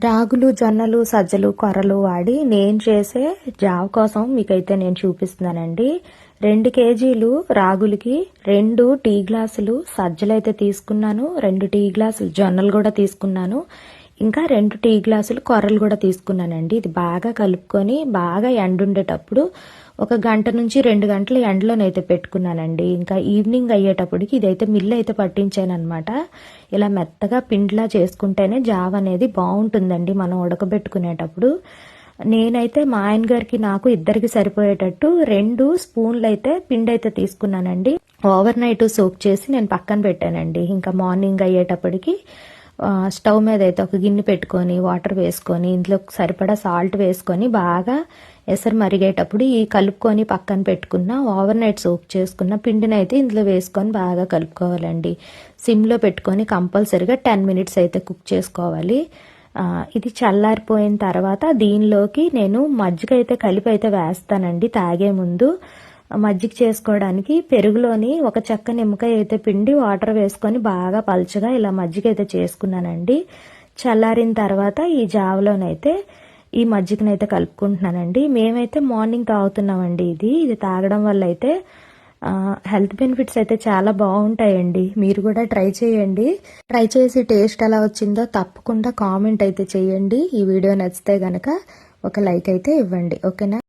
రాగులు, జొన్నలు, సజ్జలు, కొర్రలు వాడి నేను చేసే జావ కోసం మీకైతే నేను చూపిస్తున్నానండి. 2 కేజీలు రాగులకి 2 టీ గ్లాసులు సజ్జలైతే తీసుకున్నాను. 2 టీ గ్లాసులు జొన్నలు కూడా తీసుకున్నాను. ఇంకా 2 టీ గ్లాసులు కొర్రలు కూడా తీసుకున్నానండి. ఇది బాగా కలుపుకొని బాగా ఎండుండేటప్పుడు 1 గంట నుంచి 2 గంటలు ఎండలోనైతే పెట్టుకున్నానండి. ఇంకా ఈవినింగ్ అయ్యేటప్పటికి ఇదైతే మిల్లు అయితే పట్టించాను అనమాట. ఇలా మెత్తగా పిండిలా చేసుకుంటేనే జావ అనేది బాగుంటుందండి మనం ఉడకబెట్టుకునేటప్పుడు. నేనైతే మా ఆయన గారికి నాకు ఇద్దరికి సరిపోయేటట్టు 2 స్పూన్లు అయితే పిండి అయితే తీసుకున్నానండి. ఓవర్ నైట్ సోక్ చేసి నేను పక్కన పెట్టానండి. ఇంకా మార్నింగ్ అయ్యేటప్పటికి స్టవ్ మీద అయితే ఒక గిన్నె పెట్టుకొని వాటర్ వేసుకొని ఇందులో సరిపడా సాల్ట్ వేసుకొని బాగా ఎసరు మరిగేటప్పుడు ఈ కలుపుకొని పక్కన పెట్టుకున్న ఓవర్ నైట్ సోక్ చేసుకున్న పిండిని అయితే ఇందులో వేసుకొని బాగా కలుపుకోవాలండి. సిమ్లో పెట్టుకొని కంపల్సరిగా 10 మినిట్స్ అయితే కుక్ చేసుకోవాలి. ఇది చల్లారిపోయిన తర్వాత దీనిలోకి నేను మజ్జిగ అయితే కలిపి అయితే వేస్తానండి. తాగే ముందు మజ్జిగ చేసుకోవడానికి పెరుగులోని ఒక చెక్క నిమ్మకాయ అయితే పిండి వాటర్ వేసుకొని బాగా పల్చగా ఇలా మజ్జిగ అయితే చేసుకున్నానండి. చల్లారిన తర్వాత ఈ జావలోనైతే ఈ మజ్జిగనైతే కలుపుకుంటున్నానండి. మేమైతే మార్నింగ్ తాగుతున్నామండి. ఇది తాగడం వల్ల అయితే హెల్త్ బెనిఫిట్స్ అయితే చాలా బాగుంటాయండి. మీరు కూడా ట్రై చేయండి. ట్రై చేసి టేస్ట్ ఎలా వచ్చిందో తప్పకుండా కామెంట్ అయితే చేయండి. ఈ వీడియో నచ్చితే గనక ఒక లైక్ అయితే ఇవ్వండి. ఓకేనా?